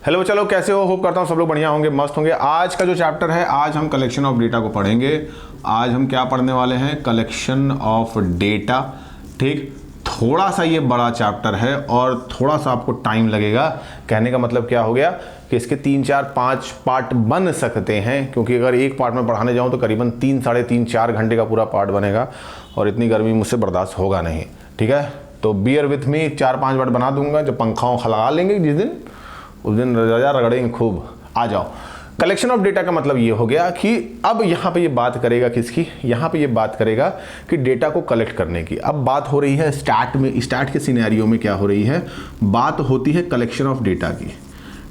Hello, चलो कैसे हो? होप करता हूँ सब लोग बढ़िया होंगे, मस्त होंगे। आज का जो चैप्टर है, आज हम कलेक्शन ऑफ डेटा को पढ़ेंगे। आज हम क्या पढ़ने वाले हैं? Collection of data. ठीक, थोड़ा सा ये बड़ा चैप्टर है और थोड़ा सा आपको टाइम लगेगा। कहने का मतलब क्या हो गया कि इसके 3, 4, 5 पार्ट बन सकते हैं, क्योंकि अगर एक पार्ट में पढ़ाने जाऊँ तो करीबन 3, साढ़े 3, 4 घंटे का पूरा पार्ट बनेगा और इतनी गर्मी मुझसे बर्दाश्त होगा नहीं। ठीक है, तो बियर विथ मी, 4-5 वर्ड बना दूंगा। जब पंखा लगा लेंगे जिस दिन, उस दिन रजा रगड़ेंगे खूब। आ जाओ। कलेक्शन ऑफ डेटा का मतलब ये हो गया कि अब यहाँ पे ये बात करेगा किसकी? यहाँ पे ये बात करेगा कि डेटा को कलेक्ट करने की। अब बात हो रही है स्टार्ट में, स्टार्ट के सिनेरियो में क्या हो रही है? बात होती है कलेक्शन ऑफ डेटा की।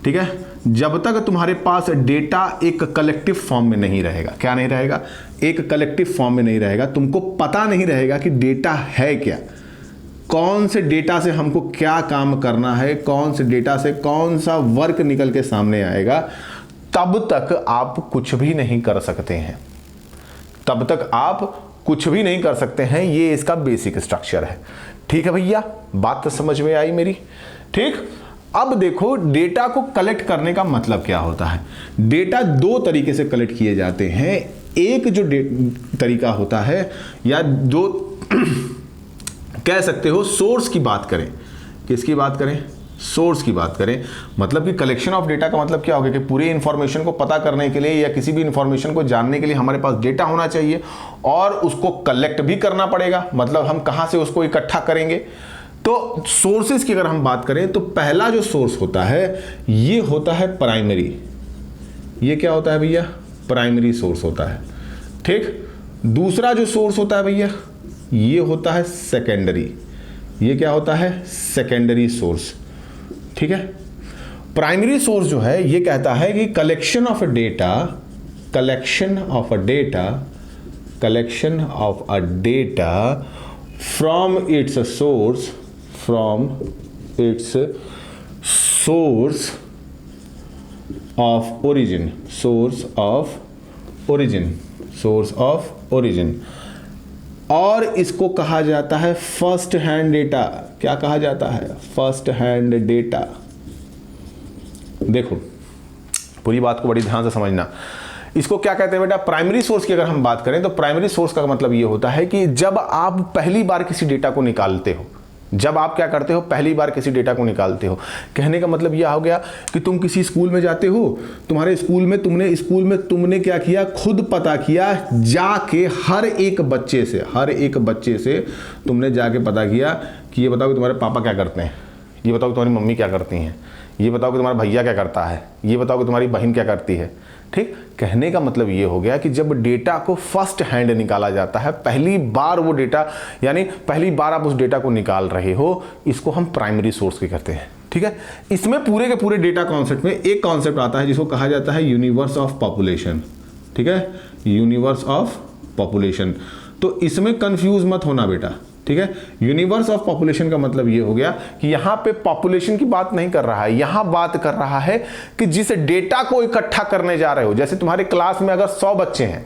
ठीक है, जब तक तुम्हारे पास डेटा एक कलेक्टिव फॉर्म में नहीं रहेगा। क्या नहीं रहेगा? एक कलेक्टिव फॉर्म में नहीं रहेगा। तुमको पता नहीं रहेगा कि डेटा है क्या, कौन से डेटा से हमको क्या काम करना है, कौन से डेटा से कौन सा वर्क निकल के सामने आएगा, तब तक आप कुछ भी नहीं कर सकते हैं। तब तक आप कुछ भी नहीं कर सकते हैं। ये इसका बेसिक स्ट्रक्चर है। ठीक है भैया, बात तो समझ में आई मेरी? ठीक, अब देखो डेटा को कलेक्ट करने का मतलब क्या होता है। डेटा 2 तरीके से कलेक्ट किए जाते हैं। एक जो तरीका होता है, या दो कह सकते हो, सोर्स की बात करें। किसकी बात करें? सोर्स की बात करें। मतलब कि कलेक्शन ऑफ डेटा का मतलब क्या हो गया कि पूरी इंफॉर्मेशन को पता करने के लिए या किसी भी इंफॉर्मेशन को जानने के लिए हमारे पास डेटा होना चाहिए और उसको कलेक्ट भी करना पड़ेगा। मतलब हम कहां से उसको इकट्ठा करेंगे? तो सोर्सेज की अगर हम बात करें तो पहला जो सोर्स होता है ये होता है प्राइमरी। ये क्या होता है भैया? प्राइमरी सोर्स होता है। ठीक, दूसरा जो सोर्स होता है भैया ये होता है सेकेंडरी। ये क्या होता है? Secondary source. ठीक है, प्राइमरी सोर्स जो है ये कहता है कि collection of data, collection of data, collection of a data from its source, from its source of origin, source of origin, source of origin. और इसको कहा जाता है फर्स्ट हैंड डेटा। क्या कहा जाता है? First hand data. देखो, पूरी बात को बड़ी ध्यान से समझना। इसको क्या कहते हैं बेटा? प्राइमरी सोर्स की अगर हम बात करें तो प्राइमरी सोर्स का मतलब ये होता है कि जब आप पहली बार किसी डेटा को निकालते हो, जब आप क्या करते हो, पहली बार किसी डेटा को निकालते हो। कहने का मतलब यह हो गया कि तुम किसी स्कूल में जाते हो, तुम्हारे स्कूल में तुमने क्या किया? खुद पता किया, जाके हर एक बच्चे से तुमने जाके पता किया कि ये बताओ कि तुम्हारे पापा क्या करते हैं, ये बताओ कि तुम्हारी मम्मी क्या करती हैं, ये बताओ कि तुम्हारा भैया क्या करता है, ये बताओ कि तुम्हारी बहन क्या करती है। ठीक, कहने का मतलब ये हो गया कि जब डेटा को फर्स्ट हैंड निकाला जाता है, पहली बार वो डेटा, यानी पहली बार आप उस डेटा को निकाल रहे हो, इसको हम प्राइमरी सोर्स के कहते हैं। ठीक है, इसमें पूरे के पूरे डेटा कॉन्सेप्ट में एक कॉन्सेप्ट आता है जिसको कहा जाता है यूनिवर्स ऑफ पॉपुलेशन। ठीक है, यूनिवर्स ऑफ पॉपुलेशन। तो इसमें कंफ्यूज मत होना बेटा। ठीक है, यूनिवर्स ऑफ पॉपुलेशन का मतलब ये हो गया कि यहां पे पॉपुलेशन की बात नहीं कर रहा है, यहां बात कर रहा है कि जिस डेटा को इकट्ठा करने जा रहे हो। जैसे तुम्हारे क्लास में अगर 100 बच्चे हैं,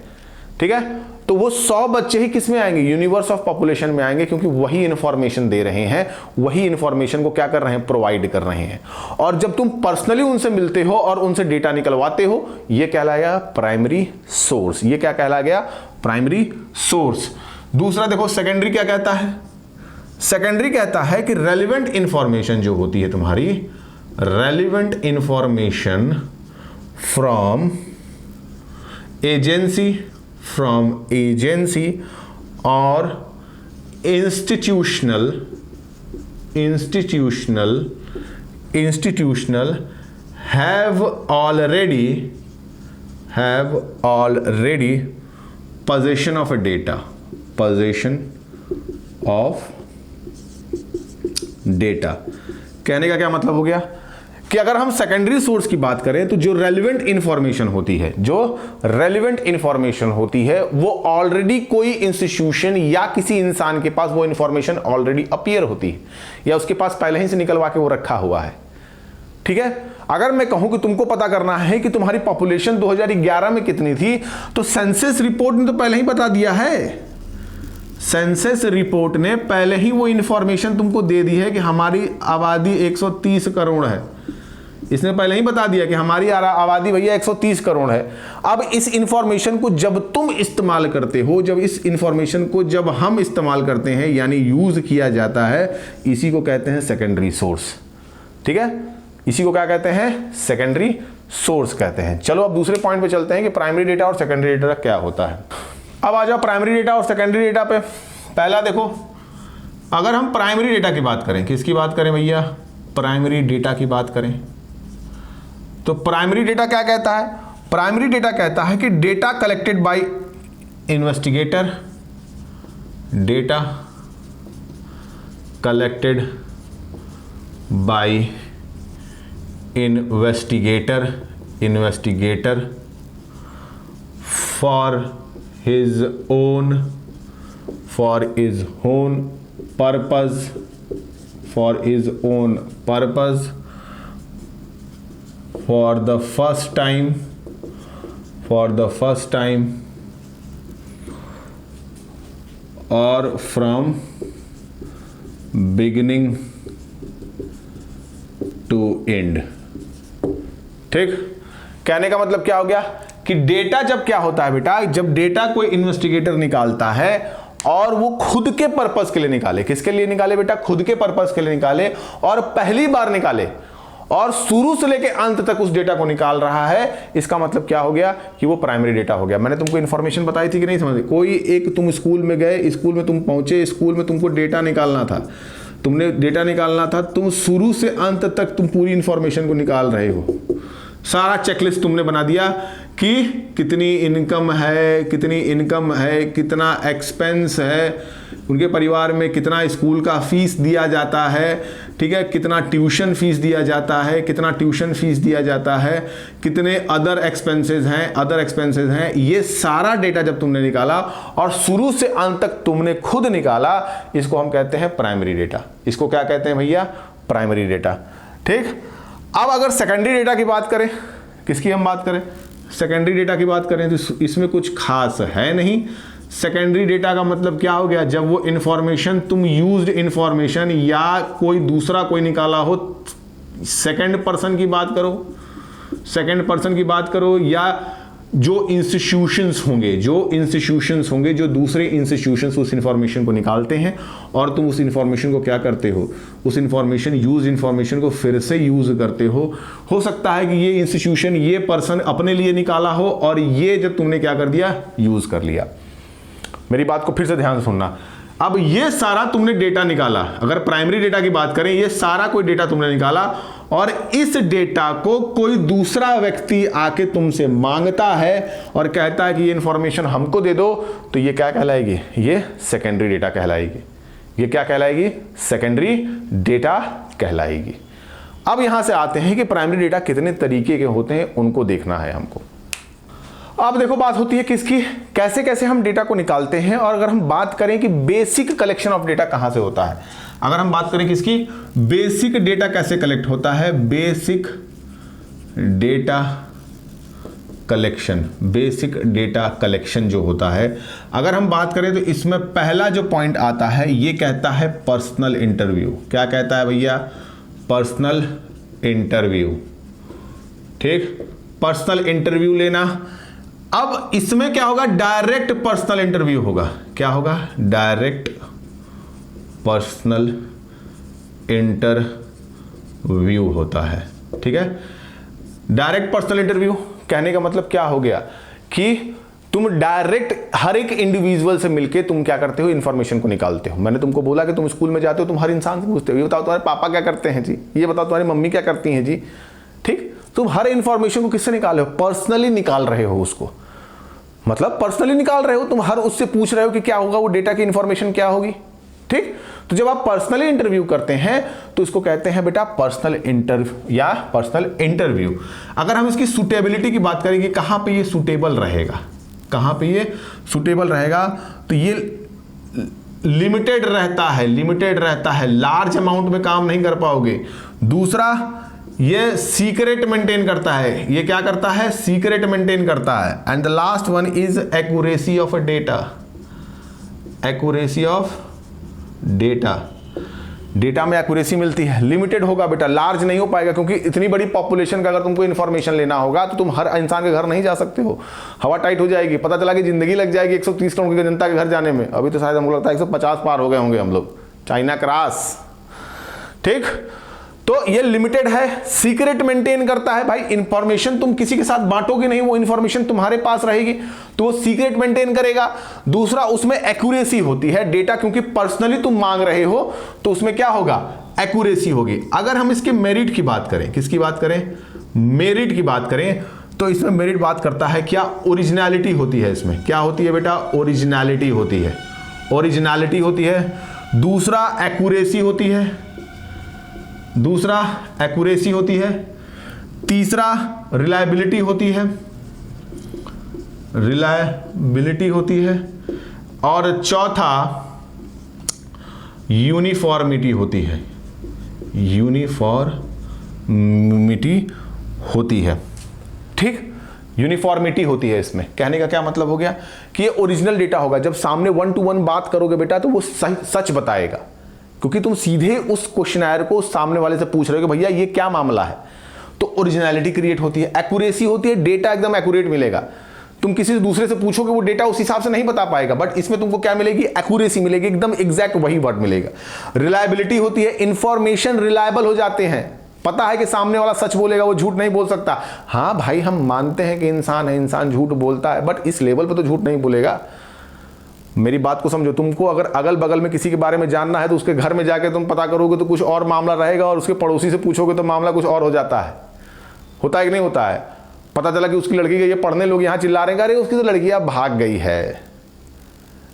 ठीक है, तो वो 100 बच्चे ही किस में आएंगे? यूनिवर्स ऑफ पॉपुलेशन में आएंगे, क्योंकि वही इंफॉर्मेशन दे रहे हैं, वही इंफॉर्मेशन को क्या कर रहे हैं? प्रोवाइड कर रहे हैं। और जब तुम पर्सनली उनसे मिलते हो और उनसे डेटा निकलवाते हो, ये कहलाया प्राइमरी सोर्स। ये क्या कहला गया? Primary source. दूसरा देखो, सेकेंडरी क्या कहता है? सेकेंडरी कहता है कि रेलिवेंट इंफॉर्मेशन जो होती है तुम्हारी, रेलिवेंट इंफॉर्मेशन फ्रॉम एजेंसी, और institutional have already possession of a data, possession of data। कहने का क्या मतलब हो गया कि अगर हम सेकेंडरी सोर्स की बात करें तो जो रेलिवेंट इंफॉर्मेशन होती है, वो ऑलरेडी कोई इंस्टीट्यूशन या किसी इंसान के पास वो इंफॉर्मेशन ऑलरेडी अपीयर होती है, या उसके पास पहले ही से निकलवा के वो रखा हुआ है। ठीक है, अगर मैं कहूं कि तुमको पता करना है कि तुम्हारी पॉपुलेशन 2011 में कितनी थी, तो सेंसस रिपोर्ट ने तो पहले ही बता दिया है। सेंसस रिपोर्ट ने पहले ही वो इंफॉर्मेशन तुमको दे दी है कि हमारी आबादी 130 करोड़ है, इसने पहले ही बता दिया कि हमारी आबादी भैया 130 करोड़ है। अब इस इंफॉर्मेशन को जब तुम इस्तेमाल करते हो, जब इस इंफॉर्मेशन को जब हम इस्तेमाल करते हैं यानी यूज किया जाता है, इसी को कहते हैं सेकेंडरी सोर्स। ठीक है, इसी को क्या कहते हैं? सेकेंडरी सोर्स कहते हैं। चलो अब दूसरे पॉइंट पे चलते हैं कि प्राइमरी डेटा और सेकेंडरी डेटा क्या होता है। अब आ जाओ प्राइमरी डेटा और सेकेंडरी डेटा पे। पहला देखो, अगर हम प्राइमरी डेटा की बात करें, किसकी बात करें भैया? प्राइमरी डेटा की बात करें तो प्राइमरी डेटा क्या कहता है? प्राइमरी डेटा कहता है कि data collected by investigator, data collected by investigator for his own purpose for the first time or from beginning to end। ठीक, कहने का मतलब क्या हो गया कि डेटा जब क्या होता है बेटा, जब डेटा कोई इन्वेस्टिगेटर निकालता है और वो खुद के पर्पस के लिए निकाले, किसके लिए निकाले बेटा? खुद के पर्पस के लिए निकाले, और पहली बार निकाले और शुरू से लेके अंत तक उस डेटा को निकाल रहा है, इसका मतलब क्या हो गया कि वो प्राइमरी डेटा हो गया। मैंने तुमको इन्फॉर्मेशन बताई थी कि नहीं समझे? कोई एक, तुम स्कूल में गए, स्कूल में तुम पहुंचे, स्कूल में तुमको डेटा निकालना था, तुम शुरू से अंत तक तुम पूरी इंफॉर्मेशन को निकाल रहे हो। सारा चेकलिस्ट तुमने बना दिया कि कितनी इनकम है, कितना एक्सपेंस है, उनके परिवार में कितना स्कूल का फीस दिया जाता है, ठीक है, कितना ट्यूशन फीस दिया जाता है, कितने अदर एक्सपेंसेस हैं, ये सारा डेटा जब तुमने निकाला और शुरू से अंत तक तुमने खुद निकाला, इसको हम कहते हैं प्राइमरी डेटा। इसको क्या कहते हैं भैया? Primary data. ठीक, अब अगर सेकेंडरी डेटा की बात करें, किसकी हम बात करें? सेकेंडरी डेटा की बात करें तो इसमें कुछ खास है नहीं। सेकेंडरी डेटा का मतलब क्या हो गया? जब वो इंफॉर्मेशन तुम यूज्ड इंफॉर्मेशन या कोई दूसरा कोई निकाला हो, सेकेंड पर्सन की बात करो या जो इंस्टीट्यूशंस होंगे जो दूसरे इंस्टीट्यूशंस उस इंफॉर्मेशन को निकालते हैं और तुम उस इंफॉर्मेशन को क्या करते हो? उस इंफॉर्मेशन को फिर से यूज करते हो सकता है कि ये इंस्टीट्यूशन, ये पर्सन अपने लिए निकाला हो और ये जब तुमने क्या कर दिया? यूज कर लिया। मेरी बात को फिर से ध्यान से सुनना। अब ये सारा तुमने डेटा निकाला, अगर प्राइमरी डेटा की बात करें, ये सारा कोई डेटा तुमने निकाला और इस डेटा को कोई दूसरा व्यक्ति आके तुमसे मांगता है और कहता है कि ये इंफॉर्मेशन हमको दे दो, तो ये क्या कहलाएगी? ये सेकेंडरी डेटा कहलाएगी। ये क्या कहलाएगी? सेकेंडरी डेटा कहलाएगी। अब यहां से आते हैं कि प्राइमरी डेटा कितने तरीके के होते हैं, उनको देखना है हमको। अब देखो, बात होती है किसकी, कैसे कैसे हम डेटा को निकालते हैं। और अगर हम बात करें कि बेसिक कलेक्शन ऑफ डेटा कहां से होता है, अगर हम बात करें किसकी, बेसिक डेटा कैसे कलेक्ट होता है, बेसिक डेटा कलेक्शन जो होता है, अगर हम बात करें तो इसमें पहला जो पॉइंट आता है ये कहता है पर्सनल इंटरव्यू। क्या कहता है भैया? Personal interview. ठीक, पर्सनल इंटरव्यू लेना। अब इसमें क्या होगा? डायरेक्ट पर्सनल इंटरव्यू होगा। क्या होगा? डायरेक्ट पर्सनल इंटरव्यू होता है। ठीक है, डायरेक्ट पर्सनल इंटरव्यू कहने का मतलब क्या हो गया कि तुम डायरेक्ट हर एक इंडिविजुअल से मिलके तुम क्या करते हो? इंफॉर्मेशन को निकालते हो। मैंने तुमको बोला कि तुम स्कूल में जाते हो, तुम हर इंसान से पूछते हो, ये बताओ तुम्हारे पापा क्या करते हैं जी, ये बताओ तुम्हारी मम्मी क्या करती हैं जी। ठीक, तुम हर इंफॉर्मेशन को किससे निकाल रहे हो? पर्सनली निकाल रहे हो उसको, मतलब पर्सनली निकाल रहे हो, तुम हर उससे पूछ रहे हो कि क्या होगा, वो डेटा की इंफॉर्मेशन क्या होगी। ठीक, तो जब आप पर्सनली इंटरव्यू करते हैं तो इसको कहते हैं बेटा पर्सनल इंटरव्यू या पर्सनल इंटरव्यू। अगर हम इसकी सूटेबिलिटी की बात करेंगे, कहां पे ये सूटेबल रहेगा, तो ये लिमिटेड रहता है, लार्ज अमाउंट में काम नहीं कर पाओगे। दूसरा, ये सीक्रेट मेंटेन करता है। ये क्या करता है? सीक्रेट मेंटेन करता है। And the last one is accuracy of data. Data में एक्यूरेसी मिलती है। लिमिटेड होगा बेटा, लार्ज नहीं हो पाएगा, क्योंकि इतनी बड़ी पॉपुलेशन का अगर तुमको इन्फॉर्मेशन लेना होगा तो तुम हर इंसान के घर नहीं जा सकते हो, हवा टाइट हो जाएगी, पता चला कि जिंदगी लग जाएगी 130 करोड़ की जनता के घर जाने में। अभी तो शायद हमको लगता है 150 पार हो गए होंगे हम लोग, चाइना क्रॉस। ठीक, तो ये लिमिटेड है, सीक्रेट मेंटेन करता है। भाई इंफॉर्मेशन तुम किसी के साथ बांटोगे नहीं, वो इंफॉर्मेशन तुम्हारे पास रहेगी, तो वो सीक्रेट मेंटेन करेगा। दूसरा, उसमें एक्यूरेसी होती है, डेटा क्योंकि पर्सनली तुम मांग रहे हो तो उसमें क्या होगा, एक्यूरेसी होगी। अगर हम इसके मेरिट की बात करें, किसकी बात करें, मेरिट की बात करें, तो इसमें मेरिट बात करता है क्या, ओरिजिनलिटी होती है। इसमें क्या होती है बेटा, ओरिजिनलिटी होती है, ओरिजिनलिटी होती है। दूसरा एक्यूरेसी होती है, दूसरा एक्यूरेसी होती है। तीसरा रिलायबिलिटी होती है, रिलायबिलिटी होती है। और चौथा यूनिफॉर्मिटी होती है, यूनिफॉर्मिटी होती है। ठीक, यूनिफॉर्मिटी होती है। इसमें कहने का क्या मतलब हो गया कि ये ओरिजिनल डेटा होगा। जब सामने 1 to 1 बात करोगे बेटा तो वो सच बताएगा, क्योंकि तुम सीधे उस क्वेश्चनर को सामने वाले से पूछ रहे हो कि भैया ये क्या मामला है, तो ओरिजिनलिटी क्रिएट होती है। एक्यूरेसी होती है, डेटा एकदम एक्यूरेट मिलेगा। तुम किसी से दूसरे से पूछोगे वो डेटा उस हिसाब से नहीं बता पाएगा, बट इसमें तुमको क्या मिलेगी, एक्यूरेसी मिलेगी, एकदम एग्जैक्ट वही वर्ड मिलेगा। रिलायबिलिटी होती है, इंफॉर्मेशन रिलायबल हो जाते हैं, पता है कि सामने वाला सच बोलेगा, वो झूठ नहीं बोल सकता। हाँ भाई, हम मानते हैं कि इंसान है, इंसान झूठ बोलता है, बट इस लेवल पे तो झूठ नहीं बोलेगा। मेरी बात को समझो, तुमको अगर अगल बगल में किसी के बारे में जानना है तो उसके घर में जाके तुम पता करोगे तो कुछ और मामला रहेगा, और उसके पड़ोसी से पूछोगे तो मामला कुछ और हो जाता है। होता है कि नहीं होता है? पता चला कि उसकी लड़की गई है पढ़ने, लोग यहाँ चिल्ला रहे हैं अरे उसकी तो लड़की अब भाग गई है,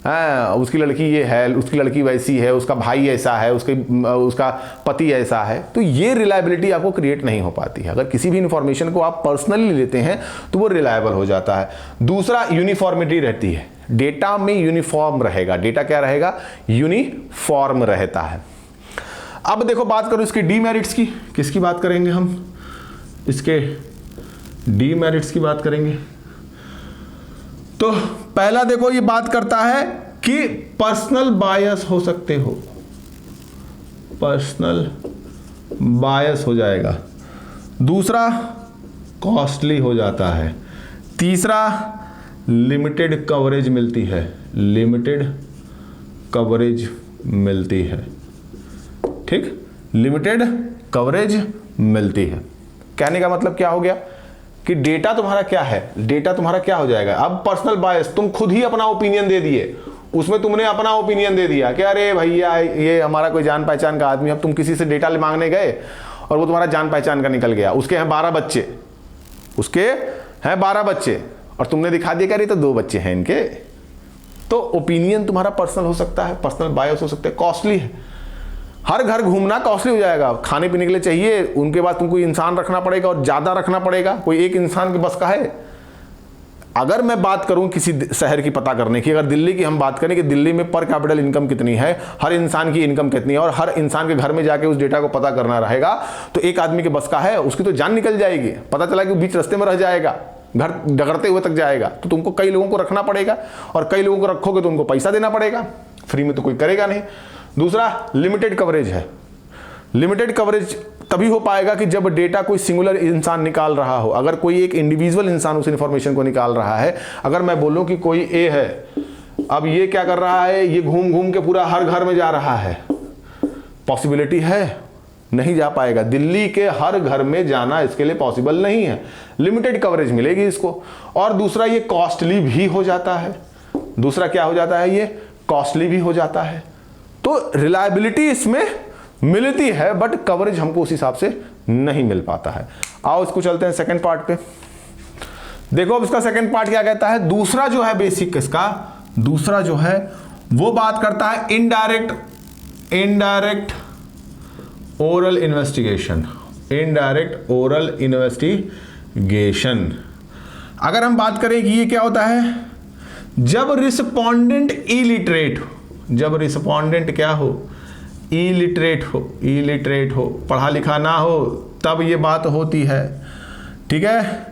हाँ उसकी लड़की ये है, उसकी लड़की वैसी है, उसका भाई ऐसा है, उसका पति ऐसा है। तो ये रिलायबिलिटी आपको क्रिएट नहीं हो पाती है। अगर किसी भी इंफॉर्मेशन को आप पर्सनली लेते हैं तो वो रिलायबल हो जाता है। दूसरा, यूनिफॉर्मिटी रहती है, डेटा में यूनिफॉर्म रहेगा। डेटा क्या रहेगा, यूनिफॉर्म रहता है। अब देखो बात करो इसके डीमेरिट्स की। किसकी बात करेंगे हम, इसके डीमेरिट्स की बात करेंगे। तो पहला देखो ये बात करता है कि पर्सनल बायस हो सकते हो, पर्सनल बायस हो जाएगा। दूसरा, कॉस्टली हो जाता है। तीसरा, लिमिटेड कवरेज मिलती है, लिमिटेड कवरेज मिलती है। ठीक, लिमिटेड कवरेज मिलती है। कहने का मतलब क्या हो गया कि डेटा तुम्हारा क्या है, डेटा तुम्हारा क्या हो जाएगा। अब पर्सनल बायस, तुम खुद ही अपना ओपिनियन दे दिए, उसमें तुमने अपना ओपिनियन दे दिया कि अरे भैया ये हमारा कोई जान पहचान का आदमी। अब तुम किसी से डेटा मांगने गए और वो तुम्हारा जान पहचान का निकल गया, उसके हैं 12 बच्चे, उसके हैं 12 बच्चे, और तुमने दिखा दिया कि अरे तो 2 बच्चे हैं इनके। तो ओपिनियन तुम्हारा पर्सनल हो सकता है, पर्सनल बायस हो सकता है। कॉस्टली है, हर घर घूमना कॉस्टली हो जाएगा, खाने पीने के लिए चाहिए, उनके बाद तुमको इंसान रखना पड़ेगा और ज़्यादा रखना पड़ेगा। कोई एक इंसान के बस का है? अगर मैं बात करूं किसी शहर की पता करने की, अगर दिल्ली की हम बात करें कि दिल्ली में पर कैपिटल इनकम कितनी है, हर इंसान की इनकम कितनी है, और हर इंसान के घर में जाके उस डेटा को पता करना रहेगा, तो एक आदमी के बस का है? उसकी तो जान निकल जाएगी। पता चला कि बीच रास्ते में रह जाएगा, घर डगरते हुए तक जाएगा, तो तुमको कई लोगों को रखना पड़ेगा, और कई लोगों को रखोगे तो उनको पैसा देना पड़ेगा, फ्री में तो कोई करेगा नहीं। दूसरा, लिमिटेड कवरेज है। लिमिटेड कवरेज तभी हो पाएगा कि जब डेटा कोई सिंगुलर इंसान निकाल रहा हो। अगर कोई एक इंडिविजुअल इंसान उस इंफॉर्मेशन को निकाल रहा है, अगर मैं बोलूं कि कोई ए है, अब ये क्या कर रहा है, ये घूम घूम के पूरा हर घर में जा रहा है, पॉसिबिलिटी है? नहीं जा पाएगा। दिल्ली के हर घर में जाना इसके लिए पॉसिबल नहीं है, लिमिटेड कवरेज मिलेगी इसको। और दूसरा, ये कॉस्टली भी हो जाता है। दूसरा क्या हो जाता है, ये कॉस्टली भी हो जाता है। तो रिलायबिलिटी इसमें मिलती है, बट कवरेज हमको उस हिसाब से नहीं मिल पाता है। आओ इसको चलते हैं सेकंड पार्ट पे। देखो अब इसका सेकंड पार्ट क्या कहता है। दूसरा जो है बेसिक इसका, दूसरा जो है वो बात करता है indirect oral investigation, indirect oral investigation. अगर हम बात करें कि ये क्या होता है, जब रिस्पोंडेंट इलिटरेट हो, जब रिस्पोंडेंट क्या हो, इलिटरेट हो, इलिटरेट हो, पढ़ा लिखा ना हो, तब ये बात होती है। ठीक है,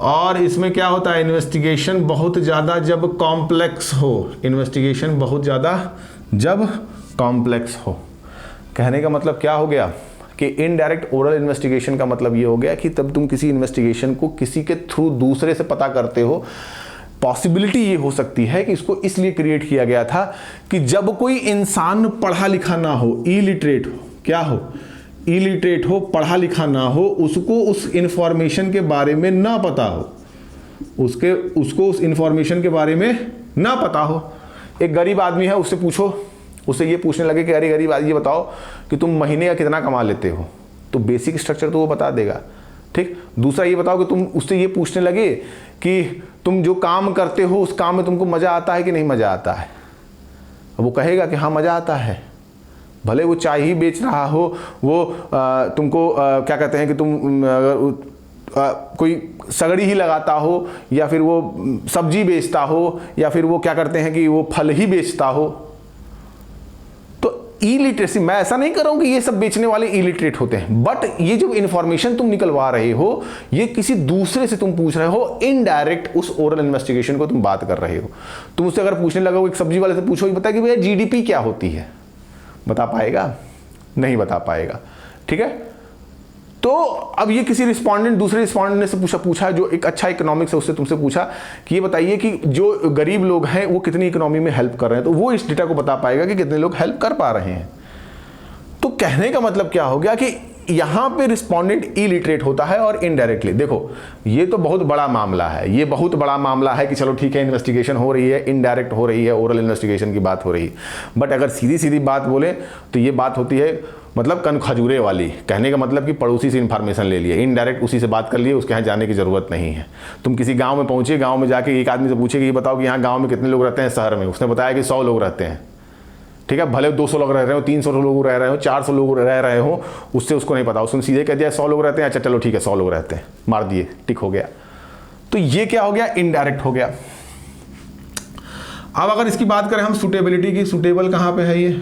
और इसमें क्या होता है, इन्वेस्टिगेशन बहुत ज़्यादा जब कॉम्प्लेक्स हो, इन्वेस्टिगेशन बहुत ज़्यादा जब कॉम्प्लेक्स हो, कहने का मतलब क्या हो गया कि इनडायरेक्ट ओरल इन्वेस्टिगेशन का मतलब ये हो गया कि तब तुम किसी इन्वेस्टिगेशन को किसी के थ्रू दूसरे से पता करते हो। पॉसिबिलिटी ये हो सकती है कि इसको इसलिए क्रिएट किया गया था कि जब कोई इंसान पढ़ा लिखा ना हो, इलिटरेट हो, क्या हो, इलिटरेट हो, पढ़ा लिखा ना हो, उसको उस इंफॉर्मेशन के बारे में ना पता हो, उसको उस इंफॉर्मेशन के बारे में ना पता हो। एक गरीब आदमी है, उससे पूछो, उससे ये पूछने लगे कि अरे गरीब आदमी ये बताओ कि तुम महीने का कितना कमा लेते हो, तो बेसिक स्ट्रक्चर तो वो बता देगा, ठीक। दूसरा ये बताओ कि तुम उससे ये पूछने लगे कि तुम जो काम करते हो उस काम में तुमको मज़ा आता है कि नहीं मज़ा आता है, वो कहेगा कि हाँ मज़ा आता है, भले वो चाय ही बेच रहा हो, वो तुमको क्या कहते हैं कि तुम कोई सगड़ी ही लगाता हो, या फिर वो सब्जी बेचता हो, या फिर वो क्या करते हैं कि वो फल ही बेचता हो। तो इलिटरेसी, मैं ऐसा नहीं कर रहा हूं कि ये सब बेचने वाले इलिटरेट होते हैं, बट ये जो इंफॉर्मेशन तुम निकलवा रहे हो ये किसी दूसरे से तुम पूछ रहे हो, इनडायरेक्ट उस ओरल इन्वेस्टिगेशन को तुम बात कर रहे हो। तुम उससे अगर पूछने लगो, एक सब्जी वाले से पूछो, बता कि भैया जीडीपी क्या होती है, बता पाएगा? नहीं बता पाएगा, ठीक है। तो अब ये किसी रिस्पोंडेंट, दूसरे रिस्पोंडेंट ने से पूछा जो एक अच्छा इकोनॉमिक्स है, उससे तुमसे पूछा कि ये बताइए कि जो गरीब लोग हैं वो कितनी इकोनॉमी में हेल्प कर रहे हैं, तो वो इस डेटा को बता पाएगा कि कितने लोग हेल्प कर पा रहे हैं। तो कहने का मतलब क्या हो गया कि यहां पे रिस्पोंडेंट इलिटरेट होता है और इनडायरेक्टली। देखो ये तो बहुत बड़ा मामला है, ये बहुत बड़ा मामला है कि चलो ठीक है इन्वेस्टिगेशन हो रही है, इनडायरेक्ट हो रही है, ओरल इन्वेस्टिगेशन की बात हो रही है, बट अगर सीधी सीधी बात बोले तो ये बात होती है मतलब कन खजूरे वाली। कहने का मतलब कि पड़ोसी से इन्फॉर्मेशन ले लिए, इनडायरेक्ट उसी से बात कर लिए, उसके यहाँ जाने की जरूरत नहीं है। तुम किसी गांव में पहुंचे, गांव में जाके एक आदमी से पूछे कि ये बताओ कि यहाँ गांव में कितने लोग रहते हैं शहर में, उसने बताया कि 100 लोग रहते हैं, ठीक है। भले 200 लोग रह रहे हो, 300 लोग रह रहे हो, 400 लोग रह रहे हो, उससे उसको नहीं पता, उसने सीधे कह दिया 100 लोग रहते हैं, अच्छा चलो ठीक है 100 लोग रहते हैं, मार दिए, टिक हो गया। तो ये क्या हो गया, इनडायरेक्ट हो गया। अब अगर इसकी बात करें हम सुटेबिलिटी की, सुटेबल कहां पे है, ये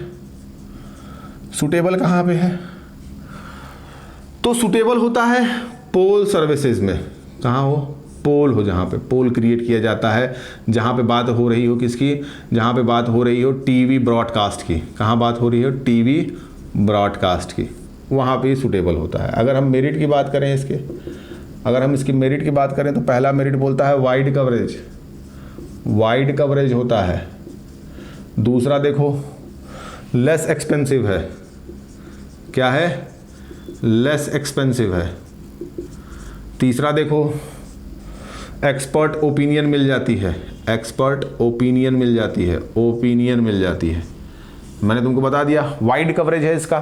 सुटेबल कहां पे है, तो सुटेबल होता है पोल सर्विसेज में। कहाँ हो, पोल हो, जहाँ पे पोल क्रिएट किया जाता है, जहाँ पे बात हो रही हो किसकी, जहाँ पे बात हो रही हो टीवी ब्रॉडकास्ट की। कहाँ बात हो रही हो, टीवी ब्रॉडकास्ट की, वहाँ पे सुटेबल होता है। अगर हम मेरिट की बात करें इसके, अगर हम इसकी मेरिट की बात करें तो पहला मेरिट बोलता है वाइड कवरेज, वाइड कवरेज होता है। दूसरा देखो लेस एक्सपेंसिव है, क्या है, लेस एक्सपेंसिव है। तीसरा देखो एक्सपर्ट ओपिनियन मिल जाती है, एक्सपर्ट ओपिनियन मिल जाती है, ओपिनियन मिल जाती है। मैंने तुमको बता दिया वाइड कवरेज है इसका।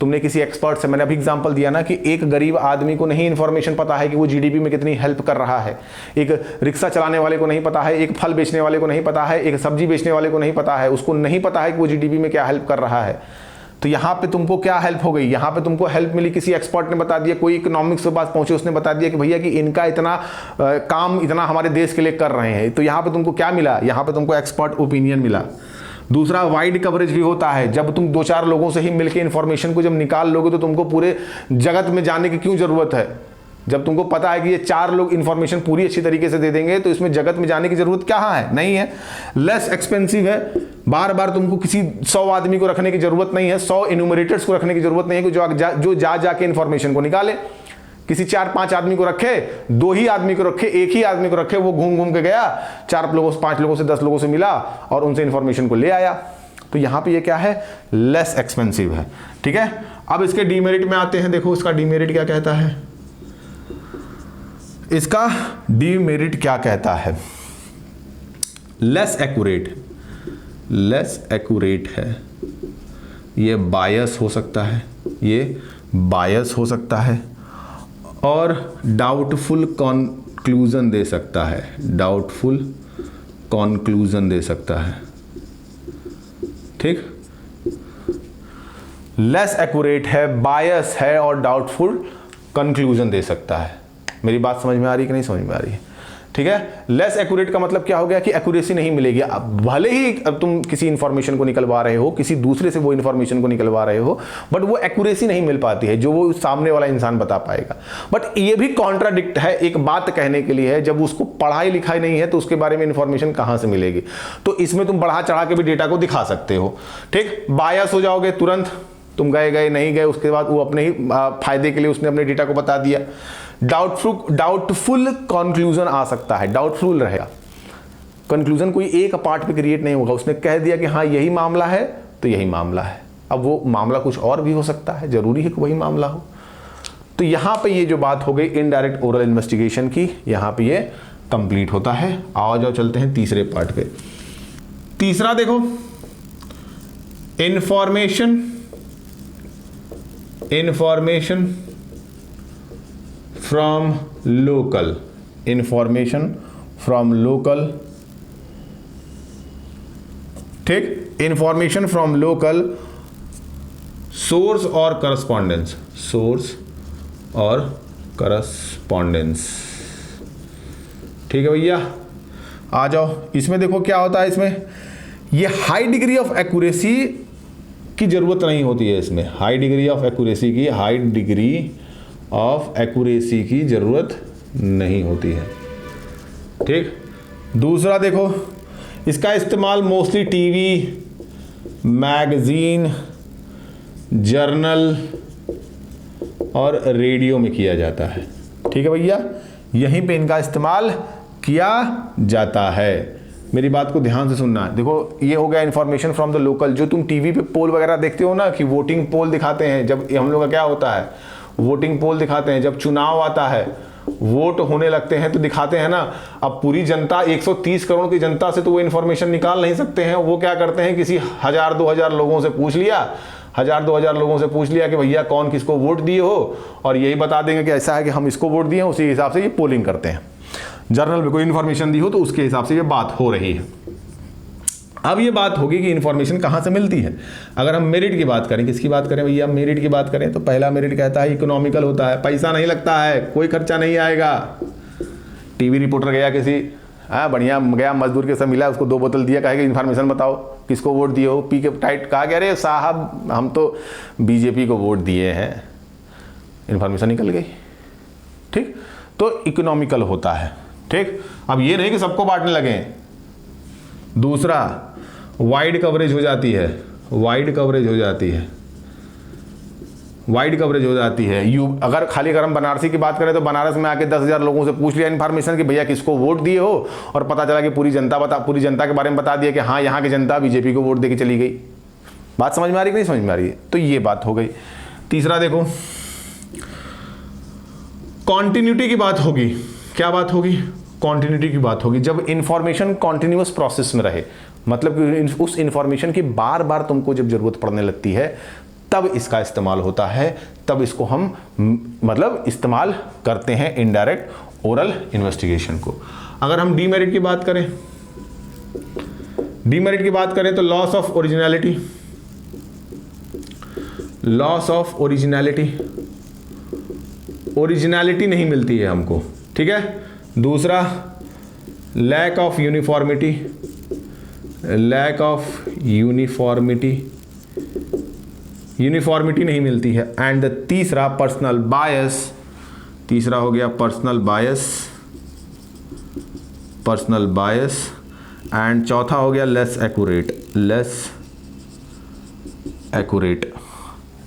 तुमने किसी एक्सपर्ट से, मैंने अभी एग्जांपल दिया ना कि एक गरीब आदमी को नहीं इन्फॉर्मेशन पता है कि वो जीडीपी में कितनी हेल्प कर रहा है, एक रिक्शा चलाने वाले को नहीं पता है, एक फल बेचने वाले को नहीं पता है, एक सब्जी बेचने वाले को नहीं पता है, उसको नहीं पता है कि वो जीडीपी में क्या हेल्प कर रहा है। तो यहाँ पे तुमको क्या हेल्प हो गई, यहाँ पे तुमको हेल्प मिली, किसी एक्सपर्ट ने बता दिया, कोई इकोनॉमिक्स के पास पहुंचे, उसने बता दिया कि भैया कि इनका इतना काम इतना हमारे देश के लिए कर रहे हैं। तो यहाँ पे तुमको क्या मिला, यहाँ पे तुमको एक्सपर्ट ओपिनियन मिला। दूसरा वाइड कवरेज भी होता है, जब तुम 2-4 लोगों से ही मिलकर इंफॉर्मेशन को जब निकाल लोगे तो तुमको पूरे जगत में जाने की क्यों जरूरत है। जब तुमको पता है कि ये 4 लोग इंफॉर्मेशन पूरी अच्छी तरीके से दे देंगे तो इसमें जगत में जाने की जरूरत कहाँ है, नहीं है। लेस एक्सपेंसिव है, बार बार तुमको किसी 100 आदमी को रखने की जरूरत नहीं है, 100 इन्यूमरेटर्स को रखने की जरूरत नहीं है कि जो जा जाके इंफॉर्मेशन को निकाले। किसी 4-5 आदमी को रखे, 2 ही आदमी को रखे, 1 ही आदमी को रखे, वो घूम घूम के गया, 4 लोगों से, 5 लोगों से, 10 लोगों से मिला और उनसे इंफॉर्मेशन को ले आया। तो यहां पे ये क्या है, लेस एक्सपेंसिव है, ठीक है। अब इसके डीमेरिट में आते हैं। देखो इसका डीमेरिट क्या कहता है, इसका डीमेरिट क्या कहता है, लेस एक्यूरेट, लेस एक्यूरेट है, ये बायस हो सकता है, ये बायस हो सकता है और डाउटफुल कॉन्क्लूजन दे सकता है, डाउटफुल कॉन्क्लूजन दे सकता है, ठीक। लेस एक्यूरेट है, बायस है और डाउटफुल कंक्लूजन दे सकता है। मेरी बात समझ में आ रही है कि नहीं समझ में आ रही है, ठीक है। लेस एक्यूरेट का मतलब क्या हो गया कि एक्यूरेसी नहीं मिलेगी। अब भले ही अब तुम किसी इंफॉर्मेशन को निकलवा रहे हो, किसी दूसरे से वो इंफॉर्मेशन को निकलवा रहे हो, बट वो एक्यूरेसी नहीं मिल पाती है जो वो सामने वाला इंसान बता पाएगा। बट ये भी कॉन्ट्राडिक्ट है, एक बात कहने के लिए है, जब उसको पढ़ाई लिखाई नहीं है तो उसके बारे में इंफॉर्मेशन कहां से मिलेगी। तो इसमें तुम बढ़ा चढ़ा के भी डेटा को दिखा सकते हो, ठीक। बायस हो जाओगे तुरंत, तुम गए नहीं गए, उसके बाद वो अपने ही फायदे के लिए उसने अपने डेटा को बता दिया। डाउटफुल कंक्लूजन आ सकता है, डाउटफुल रहेगा, कंक्लूजन कोई एक पार्ट पे क्रिएट नहीं होगा, उसने कह दिया कि हाँ यही मामला है तो यही मामला है। अब वो मामला कुछ और भी हो सकता है, जरूरी है कि वही मामला हो। तो यहां पे ये जो बात हो गई इनडायरेक्ट ओरल इन्वेस्टिगेशन की, यहां पे ये कंप्लीट होता है। आओ जाओ चलते हैं तीसरे पार्ट पे। तीसरा देखो, information from local, information from local, ठीक, इंफॉर्मेशन फ्रॉम लोकल सोर्स और करस्पॉन्डेंस, सोर्स और करस्पॉन्डेंस, ठीक है भैया। आ जाओ, इसमें देखो क्या होता है, इसमें ये हाई डिग्री ऑफ एक्यूरेसी की जरूरत नहीं होती है, इसमें हाई डिग्री ऑफ एक्यूरेसी की जरूरत नहीं होती है, ठीक। दूसरा देखो, इसका इस्तेमाल मोस्टली टीवी, मैगजीन, जर्नल और रेडियो में किया जाता है, ठीक है भैया। यहीं पे इनका इस्तेमाल किया जाता है। मेरी बात को ध्यान से सुनना है। देखो ये हो गया इंफॉर्मेशन फ्रॉम द लोकल। जो तुम टीवी पे पोल वगैरह देखते हो ना कि वोटिंग पोल दिखाते हैं, जब हम लोग का क्या होता है, वोटिंग पोल दिखाते हैं, जब चुनाव आता है, वोट होने लगते हैं तो दिखाते हैं ना। अब पूरी जनता 130 करोड़ की जनता से तो वो इन्फॉर्मेशन निकाल नहीं सकते हैं। वो क्या करते हैं, किसी 1000-2000 लोगों से पूछ लिया, 1000-2000 लोगों से पूछ लिया कि भैया कौन किसको वोट दिए हो, और यही बता देंगे कि ऐसा है कि हम इसको वोट दिए हैं, उसी हिसाब से ये पोलिंग करते हैं। जर्नल में कोई इन्फॉर्मेशन दी हो तो उसके हिसाब से ये बात हो रही है। अब ये बात होगी कि इन्फॉर्मेशन कहाँ से मिलती है। अगर हम मेरिट की बात करें, किसकी बात करें भैया, मेरिट की बात करें, तो पहला मेरिट कहता है इकोनॉमिकल होता है, पैसा नहीं लगता है, कोई खर्चा नहीं आएगा। टीवी रिपोर्टर गया किसी, बढ़िया गया, मजदूर के साथ मिला, उसको 2 बोतल दिया, कहेगा इन्फॉर्मेशन बताओ किसको वोट दिए हो, पी के टाइट कहा गया, अरे साहब हम तो बीजेपी को वोट दिए हैं, इन्फॉर्मेशन निकल गई, ठीक। तो इकोनॉमिकल होता है, ठीक। अब ये नहीं कि सबको बांटने लगे। दूसरा, वाइड कवरेज हो जाती है, वाइड कवरेज हो जाती है, वाइड कवरेज हो जाती है। अगर हम बनारसी की बात करें तो बनारस में आके 10,000 लोगों से पूछ लिया इन्फॉर्मेशन कि भैया किसको वोट दिए हो, और पता चला कि पूरी जनता के बारे में बता दिया कि हाँ यहाँ की जनता बीजेपी को वोट देके चली गई। बात समझ में आ रही कि नहीं समझ में आ रही है? तो ये बात हो गई। तीसरा देखो, कॉन्टिन्यूटी की बात होगी। क्या बात होगी? कॉन्टिन्यूटी की बात होगी। जब इंफॉर्मेशन कॉन्टिन्यूअस प्रोसेस में रहे, मतलब कि उस इंफॉर्मेशन की बार बार तुमको जब जरूरत पड़ने लगती है तब इसका इस्तेमाल होता है, तब इसको हम मतलब इस्तेमाल करते हैं इनडायरेक्ट ओरल इन्वेस्टिगेशन को। अगर हम डीमेरिट की बात करें, डीमेरिट की बात करें तो loss of originality, loss of originality, originality नहीं मिलती है हमको, ठीक है। दूसरा, lack of uniformity, lack of uniformity, uniformity नहीं मिलती है। एंड तीसरा, पर्सनल बायस, तीसरा हो गया personal bias, personal bias. And चौथा हो गया लेस एक्यूरेट, लेस एक्यूरेट,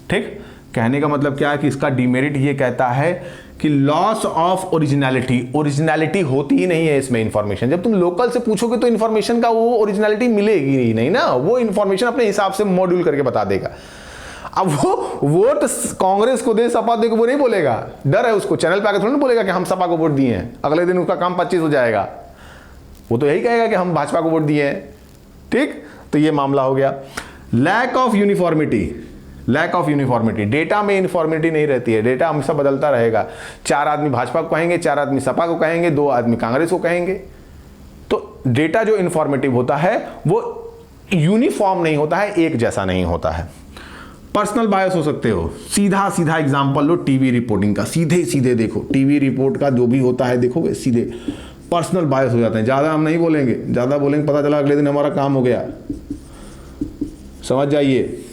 ठीक। कहने का मतलब क्या है कि इसका डीमेरिट ये कहता है कि लॉस ऑफ ओरिजिनलिटी, ओरिजिनलिटी होती ही नहीं है इसमें इंफॉर्मेशन। जब तुम लोकल से पूछोगे तो इंफॉर्मेशन का वो ओरिजिनलिटी मिलेगी ही नहीं ना, वो इंफॉर्मेशन अपने हिसाब से मॉड्यूल करके बता देगा। अब वो वोट कांग्रेस को दे, सपा दे, को वो नहीं बोलेगा, डर है उसको, चैनल पे आकर थोड़ा नहीं बोलेगा कि हम सपा को वोट दिए हैं, अगले दिन उसका काम 25 हो जाएगा। वो तो यही कहेगा कि हम भाजपा को वोट दिए हैं, ठीक। तो ये मामला हो गया। Lack of uniformity, lack of uniformity, data में यूनिफॉर्मिटी नहीं रहती है, डेटा हमेशा बदलता रहेगा। 4 आदमी भाजपा को कहेंगे, 4 आदमी सपा को कहेंगे, 2 आदमी कांग्रेस को कहेंगे। तो डेटा जो इन्फॉर्मेटिव होता है वो यूनिफॉर्म नहीं होता है, एक जैसा नहीं होता है। पर्सनल बायस हो सकते हो, सीधा सीधा एग्जांपल लो टीवी रिपोर्टिंग का, सीधे सीधे देखो टीवी रिपोर्ट का जो भी होता है, देखोगे सीधे पर्सनल बायस हो जाते हैं। ज़्यादा हम नहीं बोलेंगे, ज़्यादा बोलेंगे पता चला अगले दिन हमारा काम हो गया, समझ जाइए।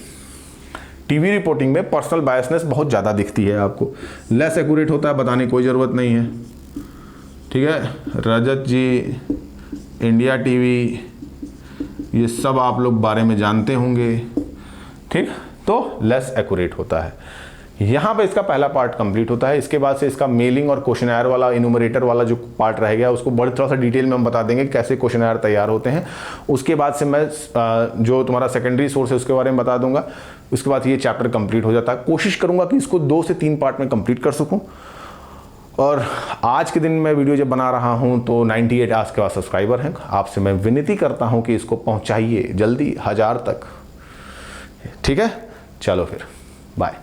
टीवी रिपोर्टिंग में पर्सनल बायसनेस बहुत ज़्यादा दिखती है आपको। लेस एक्यूरेट होता है, बताने की कोई ज़रूरत नहीं है, ठीक है। रजत जी, इंडिया टीवी, ये सब आप लोग बारे में जानते होंगे, ठीक। तो लेस एक्यूरेट होता है। यहाँ पे इसका पहला पार्ट कंप्लीट होता है। इसके बाद से इसका मेलिंग और क्वेश्चनर वाला, इनुमरेटर वाला जो पार्ट रह गया उसको बड़े थोड़ा सा डिटेल में हम बता देंगे कैसे क्वेश्चनर तैयार होते हैं। उसके बाद से मैं जो तुम्हारा सेकेंडरी सोर्स है उसके बारे में बता दूंगा। उसके बाद ये चैप्टर कंप्लीट हो जाता है। कोशिश करूंगा कि इसको 2 से 3 पार्ट में कंप्लीट कर सकूं। और आज के दिन मैं वीडियो जब बना रहा हूं तो 98 आज के बाद सब्सक्राइबर हैं। आपसे मैं विनती करता हूं कि इसको पहुंचाइए जल्दी 1000 तक। ठीक है, चलो फिर बाय।